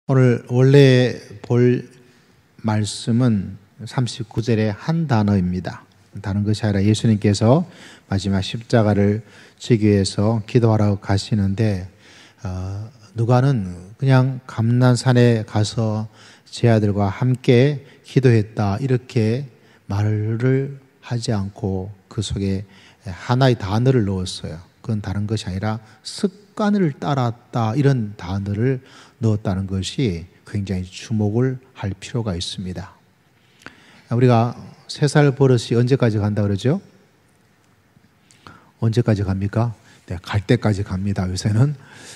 오늘 원래 볼 말씀은 39절의 한 단어입니다. 다른 것이 아니라 예수님께서 마지막 십자가를 지기 위해서 기도하러 가시는데 누가는 그냥 감난산에 가서 제 아들과 함께 기도했다 이렇게 말을 하지 않고 그 속에 하나의 단어를 넣었어요. 그건 다른 것이 아니라 습관을 따랐다 이런 단어를 넣었다는 것이 굉장히 주목을 할 필요가 있습니다. 우리가 3살 버릇이 언제까지 간다 그러죠? 언제까지 갑니까? 네, 갈 때까지 갑니다. 요새는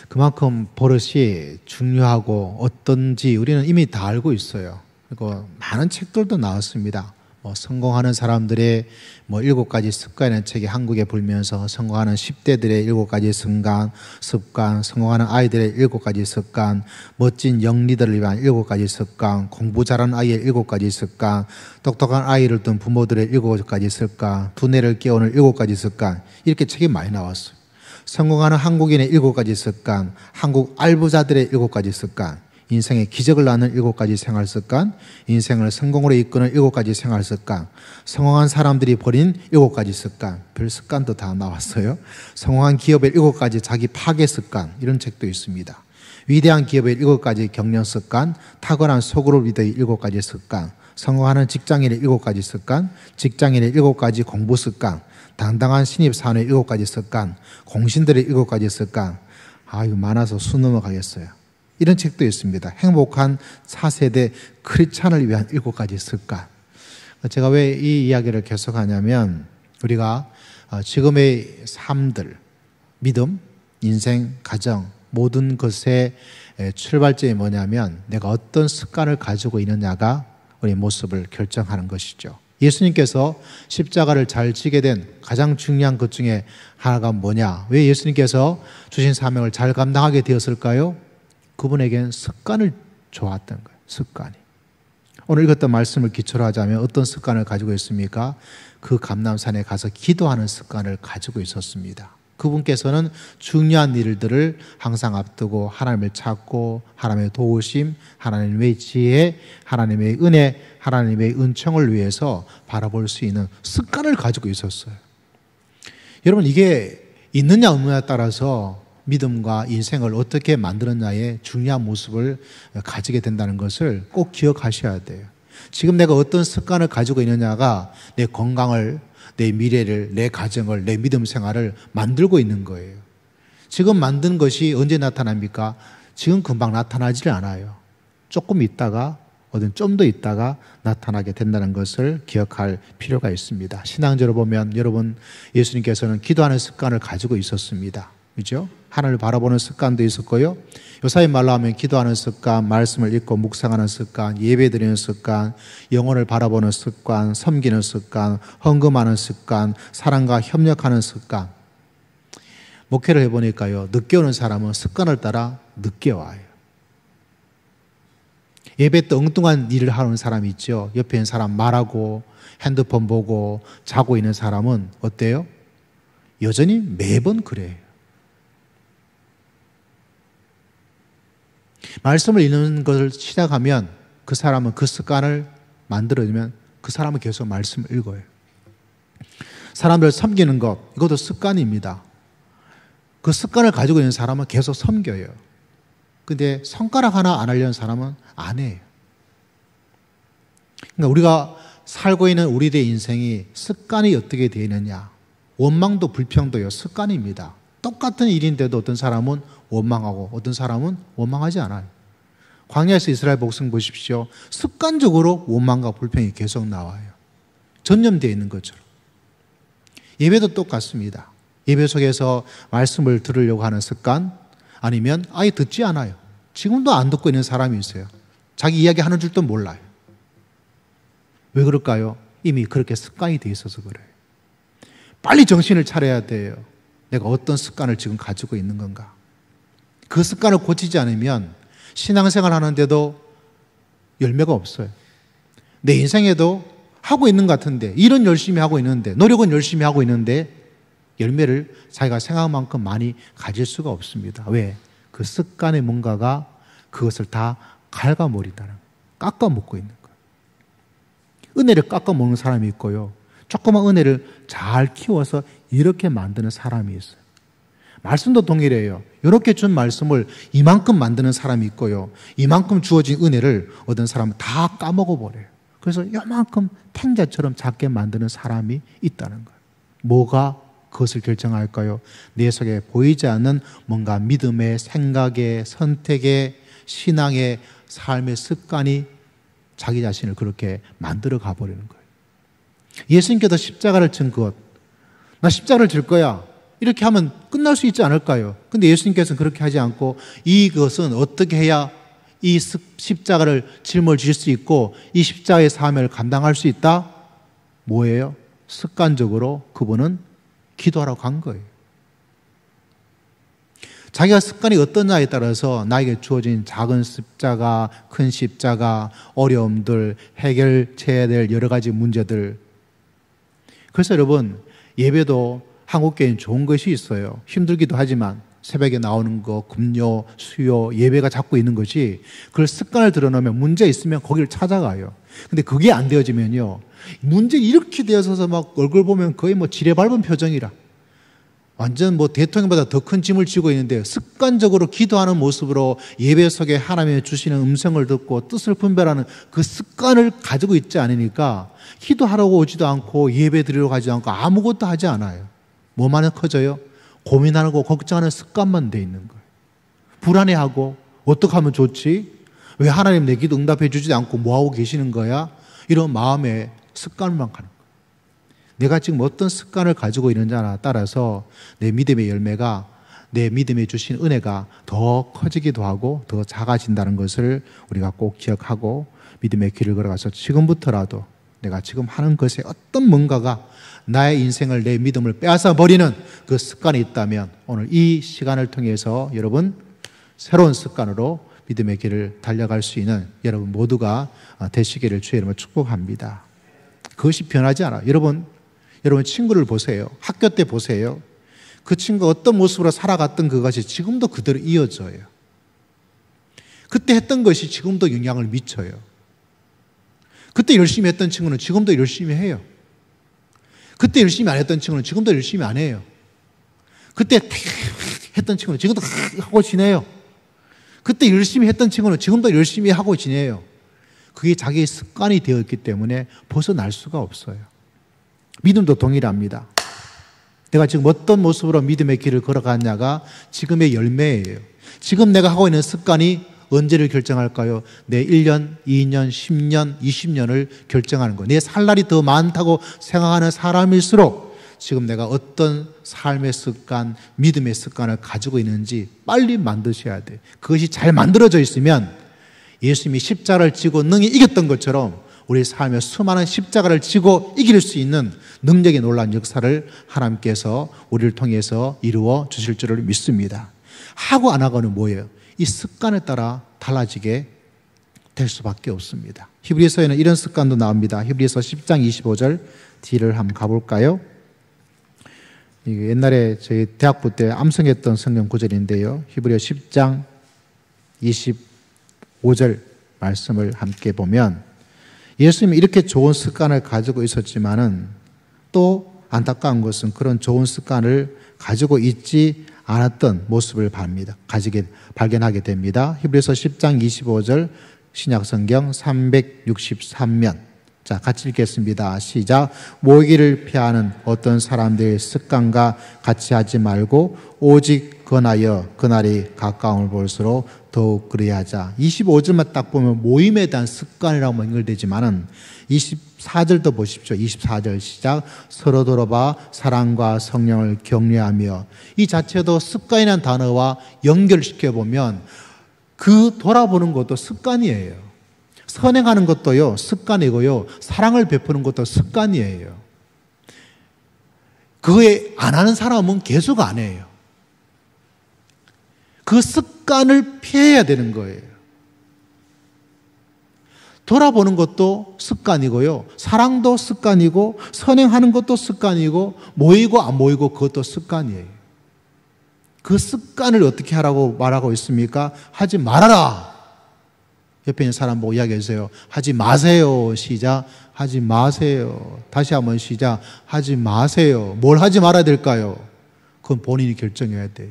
그만큼 버릇이 중요하고 어떤지 우리는 이미 다 알고 있어요. 그리고 많은 책들도 나왔습니다. 성공하는 사람들의 7가지 습관이라는 책이 한국에 불면서 성공하는 10대들의 7가지 습관, 성공하는 아이들의 7가지 습관, 멋진 영리들을 위한 7가지 습관, 공부 잘하는 아이의 7가지 습관, 똑똑한 아이를 둔 부모들의 7가지 습관, 두뇌를 깨우는 7가지 습관, 이렇게 책이 많이 나왔어요. 성공하는 한국인의 7가지 습관, 한국 알부자들의 7가지 습관, 인생의 기적을 낳는 7가지 생활 습관, 인생을 성공으로 이끄는 7가지 생활 습관, 성공한 사람들이 버린 7가지 습관, 별 습관도 다 나왔어요. 성공한 기업의 7가지 자기 파괴 습관, 이런 책도 있습니다. 위대한 기업의 7가지 경영 습관, 탁월한 소그룹 리더의 7가지 습관, 성공하는 직장인의 7가지 습관, 직장인의 7가지 공부 습관, 당당한 신입사원의 7가지 습관, 공신들의 7가지 습관. 이거 많아서 수 넘어가겠어요. 이런 책도 있습니다. 행복한 4세대 크리스찬을 위한 7가지 습관. 제가 왜 이 이야기를 계속하냐면 우리가 지금의 삶들, 믿음, 인생, 가정 모든 것의 출발점이 뭐냐면 내가 어떤 습관을 가지고 있느냐가 우리 모습을 결정하는 것이죠. 예수님께서 십자가를 잘 지게 된 가장 중요한 것 중에 하나가 뭐냐? 왜 예수님께서 주신 사명을 잘 감당하게 되었을까요? 그분에겐 습관을 좋았던 거예요. 습관이. 오늘 읽었던 말씀을 기초로 하자면 어떤 습관을 가지고 있습니까? 그 감람산에 가서 기도하는 습관을 가지고 있었습니다. 그분께서는 중요한 일들을 항상 앞두고 하나님을 찾고 하나님의 도우심, 하나님의 지혜, 하나님의 은혜, 하나님의 은총을 위해서 바라볼 수 있는 습관을 가지고 있었어요. 여러분, 이게 있느냐 없느냐에 따라서 믿음과 인생을 어떻게 만들었냐의 중요한 모습을 가지게 된다는 것을 꼭 기억하셔야 돼요. 지금 내가 어떤 습관을 가지고 있느냐가 내 건강을, 내 미래를, 내 가정을, 내 믿음 생활을 만들고 있는 거예요. 지금 만든 것이 언제 나타납니까? 지금 금방 나타나질 않아요. 조금 있다가 좀 더 있다가 나타나게 된다는 것을 기억할 필요가 있습니다. 신앙적으로 보면 여러분, 예수님께서는 기도하는 습관을 가지고 있었습니다. 그죠? 하나님을 바라보는 습관도 있었고요. 요사이 말로 하면 기도하는 습관, 말씀을 읽고 묵상하는 습관, 예배드리는 습관, 영혼을 바라보는 습관, 섬기는 습관, 헌금하는 습관, 사랑과 협력하는 습관. 목회를 해보니까요, 늦게 오는 사람은 습관을 따라 늦게 와요. 예배 때 엉뚱한 일을 하는 사람이 있죠. 옆에 있는 사람 말하고 핸드폰 보고 자고 있는 사람은 어때요? 여전히 매번 그래요. 말씀을 읽는 것을 시작하면 그 사람은 그 습관을 만들어주면 그 사람은 계속 말씀을 읽어요. 사람들을 섬기는 것, 이것도 습관입니다. 그 습관을 가지고 있는 사람은 계속 섬겨요. 근데 손가락 하나 안 하려는 사람은 안 해요. 그러니까 우리가 살고 있는 우리들의 인생이 습관이 어떻게 되어 있느냐. 원망도 불평도요, 습관입니다. 똑같은 일인데도 어떤 사람은 원망하고 어떤 사람은 원망하지 않아요. 광야에서 이스라엘 백성 보십시오. 습관적으로 원망과 불평이 계속 나와요. 전염되어 있는 것처럼. 예배도 똑같습니다. 예배 속에서 말씀을 들으려고 하는 습관, 아니면 아예 듣지 않아요. 지금도 안 듣고 있는 사람이 있어요. 자기 이야기 하는 줄도 몰라요. 왜 그럴까요? 이미 그렇게 습관이 되어 있어서 그래요. 빨리 정신을 차려야 돼요. 내가 어떤 습관을 지금 가지고 있는 건가? 그 습관을 고치지 않으면 신앙생활 하는데도 열매가 없어요. 내 인생에도 하고 있는 것 같은데, 일은 열심히 하고 있는데, 노력은 열심히 하고 있는데 열매를 자기가 생각한 만큼 많이 가질 수가 없습니다. 왜? 그 습관의 뭔가가 그것을 다 갉아먹는다는 거예요. 깎아먹고 있는 거예요. 은혜를 깎아먹는 사람이 있고요. 조그만 은혜를 잘 키워서 이렇게 만드는 사람이 있어요. 말씀도 동일해요. 이렇게 준 말씀을 이만큼 만드는 사람이 있고요. 이만큼 주어진 은혜를 얻은 사람은 다 까먹어 버려요. 그래서 이만큼 탱자처럼 작게 만드는 사람이 있다는 거예요. 뭐가 그것을 결정할까요? 내 속에 보이지 않는 뭔가 믿음의, 생각의, 선택의, 신앙의, 삶의 습관이 자기 자신을 그렇게 만들어 가버리는 거예요. 예수님께서 십자가를 진 것, 나 십자가를 질 거야, 이렇게 하면 끝날 수 있지 않을까요? 근데 예수님께서는 그렇게 하지 않고 이것은 어떻게 해야 이 십자가를 짊을 질 수 있고 이 십자가의 사명을 감당할 수 있다? 뭐예요? 습관적으로 그분은 기도하러 간 거예요. 자기가 습관이 어떠냐에 따라서 나에게 주어진 작은 십자가, 큰 십자가, 어려움들, 해결해야 될 여러 가지 문제들. 그래서 여러분, 예배도 한국교회는 좋은 것이 있어요. 힘들기도 하지만 새벽에 나오는 거, 금요, 수요, 예배가 자꾸 있는 것이 그걸 습관을 들여놓으면 문제 있으면 거기를 찾아가요. 근데 그게 안 되어지면요, 문제 이렇게 되어서 막 얼굴 보면 거의 뭐 지뢰 밟은 표정이라 완전 뭐 대통령보다 더 큰 짐을 지고 있는데 습관적으로 기도하는 모습으로 예배 속에 하나님의 주시는 음성을 듣고 뜻을 분별하는 그 습관을 가지고 있지 않으니까 기도하려고 오지도 않고 예배 드리러 가지 않고 아무것도 하지 않아요. 뭐만 커져요? 고민하고 걱정하는 습관만 돼 있는 거예요. 불안해하고 어떻게 하면 좋지? 왜 하나님 내 기도 응답해 주지 않고 뭐하고 계시는 거야? 이런 마음의 습관만 가는 거예요. 내가 지금 어떤 습관을 가지고 있느냐에 따라서 내 믿음의 열매가, 내 믿음에 주신 은혜가 더 커지기도 하고 더 작아진다는 것을 우리가 꼭 기억하고 믿음의 길을 걸어가서 지금부터라도 내가 지금 하는 것에 어떤 뭔가가 나의 인생을, 내 믿음을 빼앗아 버리는 그 습관이 있다면 오늘 이 시간을 통해서 여러분 새로운 습관으로 믿음의 길을 달려갈 수 있는 여러분 모두가 되시기를 주의 이름으로 축복합니다. 그것이 변하지 않아요. 여러분 친구를 보세요. 학교 때 보세요. 그 친구가 어떤 모습으로 살아갔던 그것이 지금도 그대로 이어져요. 그때 했던 것이 지금도 영향을 미쳐요. 그때 열심히 했던 친구는 지금도 열심히 해요. 그때 열심히 안 했던 친구는 지금도 열심히 안 해요. 그때 했던 친구는 지금도 하고 지내요. 그때 열심히 했던 친구는 지금도 열심히 하고 지내요. 그게 자기의 습관이 되었기 때문에 벗어날 수가 없어요. 믿음도 동일합니다. 내가 지금 어떤 모습으로 믿음의 길을 걸어갔냐가 지금의 열매예요. 지금 내가 하고 있는 습관이 언제를 결정할까요? 내 1년, 2년, 10년, 20년을 결정하는 거예요. 내 살 날이 더 많다고 생각하는 사람일수록 지금 내가 어떤 삶의 습관, 믿음의 습관을 가지고 있는지 빨리 만드셔야 돼요. 그것이 잘 만들어져 있으면 예수님이 십자가를 지고 능히 이겼던 것처럼 우리 삶의 수많은 십자가를 지고 이길 수 있는 능력의 놀라운 역사를 하나님께서 우리를 통해서 이루어 주실 줄을 믿습니다. 하고 안 하고는 뭐예요? 이 습관에 따라 달라지게 될 수밖에 없습니다. 히브리서에는 이런 습관도 나옵니다. 히브리서 10장 25절 뒤를 한번 가볼까요? 이게 옛날에 저희 대학부 때 암송했던 성경 구절인데요. 히브리서 10장 25절 말씀을 함께 보면 예수님이 이렇게 좋은 습관을 가지고 있었지만은 또 안타까운 것은 그런 좋은 습관을 가지고 있지 않았던 모습을 발견하게 됩니다. 히브리서 10장 25절 신약성경 363면. 자, 같이 읽겠습니다. 시작. 모이기를 피하는 어떤 사람들의 습관과 같이 하지 말고 오직 권하여 그날이 가까움을 볼수록 더욱 그리하자. 25절만 딱 보면 모임에 대한 습관이라고 연결되지만은 24절도 보십시오. 24절 시작. 서로 돌아봐 사랑과 성령을 격려하며. 이 자체도 습관이라는 단어와 연결시켜 보면 그 돌아보는 것도 습관이에요. 선행하는 것도요 습관이고요, 사랑을 베푸는 것도 습관이에요. 그거에 안 하는 사람은 계속 안 해요. 그 습관을 피해야 되는 거예요. 돌아보는 것도 습관이고요, 사랑도 습관이고, 선행하는 것도 습관이고, 모이고 안 모이고 그것도 습관이에요. 그 습관을 어떻게 하라고 말하고 있습니까? 하지 말아라. 옆에 있는 사람 보고 이야기해 주세요. 하지 마세요. 시작. 하지 마세요. 다시 한번 시작. 하지 마세요. 뭘 하지 말아야 될까요? 그건 본인이 결정해야 돼요.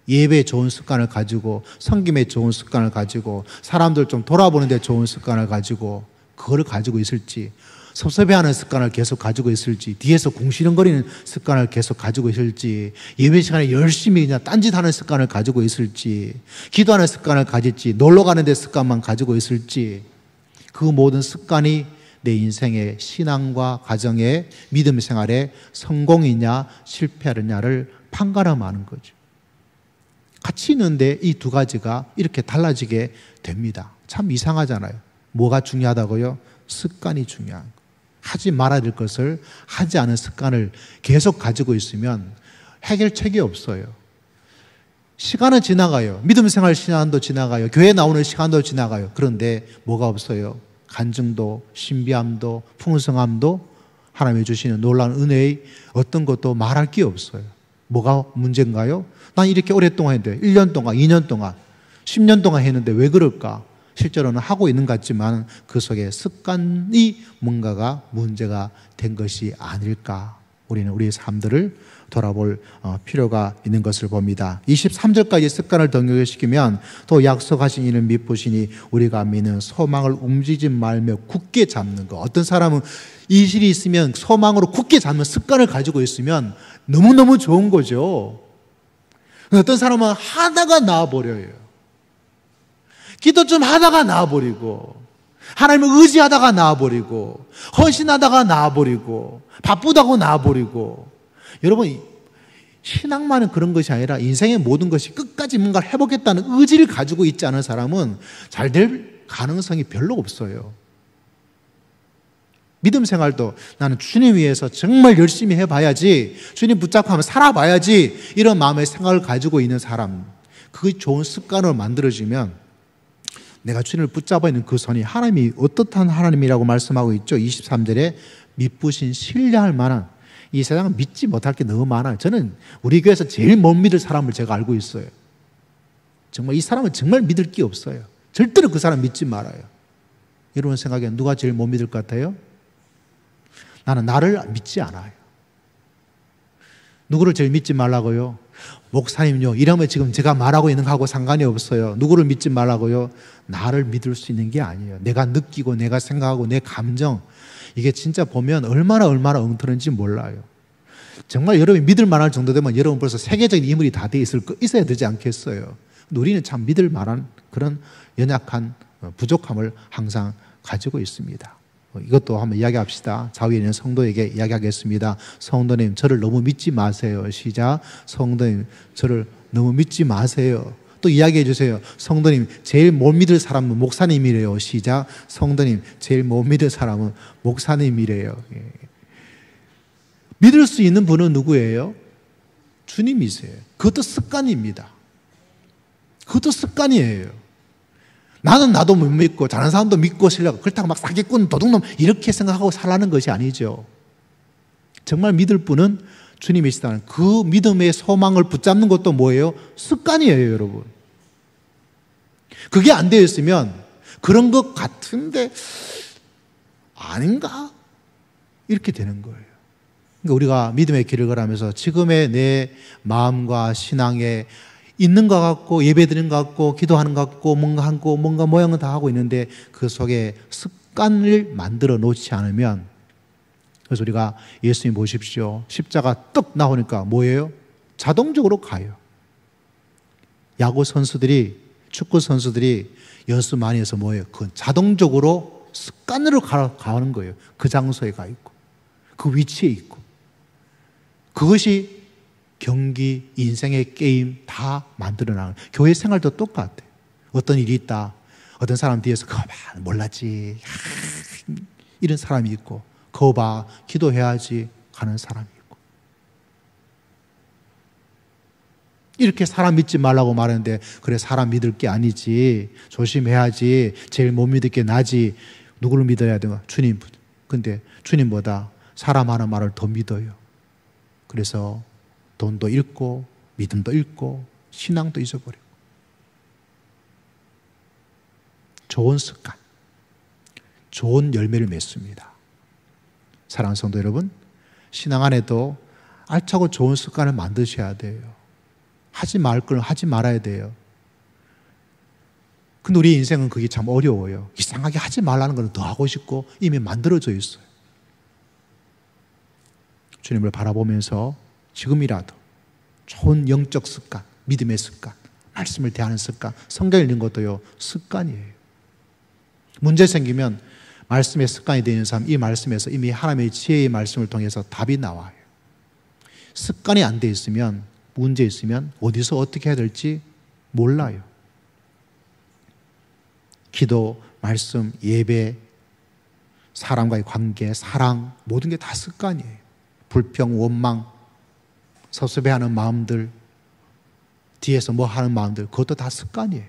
예배에 좋은 습관을 가지고, 섬김에 좋은 습관을 가지고, 사람들 좀 돌아보는 데 좋은 습관을 가지고, 그거를 가지고 있을지, 섭섭해하는 습관을 계속 가지고 있을지, 뒤에서 궁시렁거리는 습관을 계속 가지고 있을지, 예배 시간에 열심히 그냥 딴짓하는 습관을 가지고 있을지, 기도하는 습관을 가질지, 놀러 가는 데 습관만 가지고 있을지, 그 모든 습관이 내 인생의 신앙과 가정의 믿음 생활에 성공이냐 실패하느냐를 판가름하는 거죠. 같이 있는데 이 두 가지가 이렇게 달라지게 됩니다. 참 이상하잖아요. 뭐가 중요하다고요? 습관이 중요한 거예요. 하지 말아야 될 것을 하지 않은 습관을 계속 가지고 있으면 해결책이 없어요. 시간은 지나가요. 믿음 생활 시간도 지나가요. 교회 나오는 시간도 지나가요. 그런데 뭐가 없어요? 간증도, 신비함도, 풍성함도 하나님이 주시는 놀라운 은혜의 어떤 것도 말할 게 없어요. 뭐가 문제인가요? 난 이렇게 오랫동안 했는데 1년 동안, 2년 동안, 10년 동안 했는데 왜 그럴까? 실제로는 하고 있는 것 같지만 그 속에 습관이 뭔가가 문제가 된 것이 아닐까? 우리는 우리의 삶들을 돌아볼 필요가 있는 것을 봅니다. 23절까지 습관을 동결시키면 또 약속하신 이는 믿으시니 우리가 믿는 소망을 움직이지 말며 굳게 잡는 것. 어떤 사람은 이 일이 있으면 소망으로 굳게 잡는 습관을 가지고 있으면 너무너무 좋은 거죠. 어떤 사람은 하다가 나와버려요. 기도 좀 하다가 나와버리고, 하나님을 의지하다가 나와버리고, 헌신하다가 나와버리고, 바쁘다고 나와버리고. 여러분, 신앙만은 그런 것이 아니라 인생의 모든 것이 끝까지 뭔가를 해보겠다는 의지를 가지고 있지 않은 사람은 잘 될 가능성이 별로 없어요. 믿음 생활도 나는 주님 위해서 정말 열심히 해봐야지, 주님 붙잡고 한번 살아봐야지, 이런 마음의 생각을 가지고 있는 사람, 그게 좋은 습관으로 만들어지면 내가 주님을 붙잡아 있는 그 손이 하나님이 어떻한 하나님이라고 말씀하고 있죠. 23절에 믿으신 신뢰할 만한, 이 세상은 믿지 못할 게 너무 많아요. 저는 우리 교회에서 제일 못 믿을 사람을 제가 알고 있어요. 정말 이 사람은 정말 믿을 게 없어요. 절대로 그 사람 믿지 말아요. 여러분 생각에 누가 제일 못 믿을 것 같아요? 나는 나를 믿지 않아요. 누구를 제일 믿지 말라고요? 목사님요, 이러면 지금 제가 말하고 있는 거하고 상관이 없어요. 누구를 믿지 말라고요? 나를 믿을 수 있는 게 아니에요. 내가 느끼고 내가 생각하고 내 감정, 이게 진짜 보면 얼마나 엉터른지 몰라요. 정말 여러분이 믿을 만할 정도 되면 여러분 벌써 세계적인 인물이 다 돼 있어야 되지 않겠어요? 근데 우리는 참 믿을 만한 그런 연약한 부족함을 항상 가지고 있습니다. 이것도 한번 이야기합시다. 좌위에 있는 성도에게 이야기하겠습니다. 성도님, 저를 너무 믿지 마세요. 시작. 성도님, 저를 너무 믿지 마세요. 또 이야기해 주세요. 성도님, 제일 못 믿을 사람은 목사님이래요. 시작. 성도님, 제일 못 믿을 사람은 목사님이래요. 예. 믿을 수 있는 분은 누구예요? 주님이세요. 그것도 습관입니다. 그것도 습관이에요. 나도 못 믿고 다른 사람도 믿고 살려고 그렇다고 막 사기꾼 도둑놈 이렇게 생각하고 살라는 것이 아니죠. 정말 믿을 분은 주님이시다는 그 믿음의 소망을 붙잡는 것도 뭐예요? 습관이에요, 여러분. 그게 안 되어 있으면 그런 것 같은데 아닌가? 이렇게 되는 거예요. 그러니까 우리가 믿음의 길을 걸어가면서 지금의 내 마음과 신앙에 있는 것 같고 예배드리는 것 같고 기도하는 것 같고 뭔가 모양은 다 하고 있는데 그 속에 습관을 만들어 놓지 않으면, 그래서 우리가 예수님 보십시오. 십자가 떡 나오니까 뭐예요? 자동적으로 가요. 야구 선수들이, 축구 선수들이 연습 많이 해서 뭐예요? 그건 자동적으로 습관으로 가는 거예요. 그 장소에 가 있고 그 위치에 있고. 그것이 경기, 인생의 게임 다 만들어나가는, 교회 생활도 똑같아요. 어떤 일이 있다, 어떤 사람 뒤에서 그거 봐, 몰랐지, 이런 사람이 있고, 그거 봐, 기도해야지 하는 사람이 있고. 이렇게 사람 믿지 말라고 말하는데, 그래 사람 믿을 게 아니지, 조심해야지, 제일 못 믿을 게 나지, 누구를 믿어야 되나? 주님. 근데 주님보다 사람 하는 말을 더 믿어요. 그래서 돈도 잃고 믿음도 잃고 신앙도 잊어버리고. 좋은 습관, 좋은 열매를 맺습니다. 사랑하는 성도 여러분, 신앙 안에도 알차고 좋은 습관을 만드셔야 돼요. 하지 말 걸 하지 말아야 돼요. 근데 우리 인생은 그게 참 어려워요. 이상하게 하지 말라는 건 더 하고 싶고 이미 만들어져 있어요. 주님을 바라보면서 지금이라도 좋은 영적 습관, 믿음의 습관, 말씀을 대하는 습관, 성경 읽는 것도요, 습관이에요. 문제 생기면 말씀의 습관이 되는 사람, 이 말씀에서 이미 하나님의 지혜의 말씀을 통해서 답이 나와요. 습관이 안 돼 있으면, 문제 있으면 어디서 어떻게 해야 될지 몰라요. 기도, 말씀, 예배, 사람과의 관계, 사랑, 모든 게 다 습관이에요. 불평, 원망, 섭섭해하는 마음들, 뒤에서 뭐 하는 마음들, 그것도 다 습관이에요.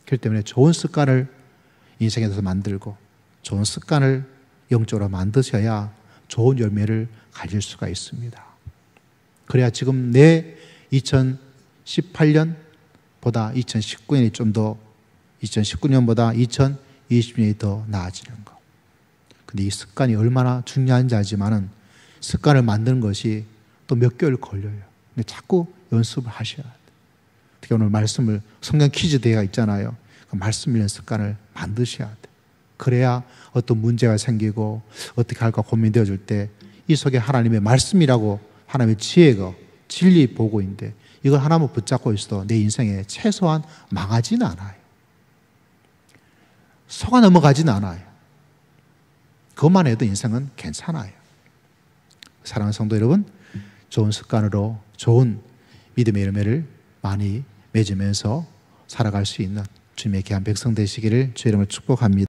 그렇기 때문에 좋은 습관을 인생에서 만들고 좋은 습관을 영적으로 만드셔야 좋은 열매를 가질 수가 있습니다. 그래야 지금 내 2018년보다 2019년이 좀 더 2019년보다 2020년이 더 나아지는 것. 근데 이 습관이 얼마나 중요한지 알지만은 습관을 만드는 것이 또 몇 개월 걸려요. 근데 자꾸 연습을 하셔야 돼요. 특히 오늘 말씀을 성경 퀴즈 대회가 있잖아요. 그 말씀 읽는 습관을 만드셔야 돼요. 그래야 어떤 문제가 생기고 어떻게 할까 고민되어질 때 이 속에 하나님의 말씀이라고 하나님의 지혜가 진리 보고인데 이걸 하나만 붙잡고 있어도 내 인생에 최소한 망하지는 않아요. 속아 넘어가지는 않아요. 그것만 해도 인생은 괜찮아요. 사랑하는 성도 여러분, 좋은 습관으로 좋은 믿음의 열매를 많이 맺으면서 살아갈 수 있는 주님의 귀한 백성 되시기를 주의 이름으로 축복합니다.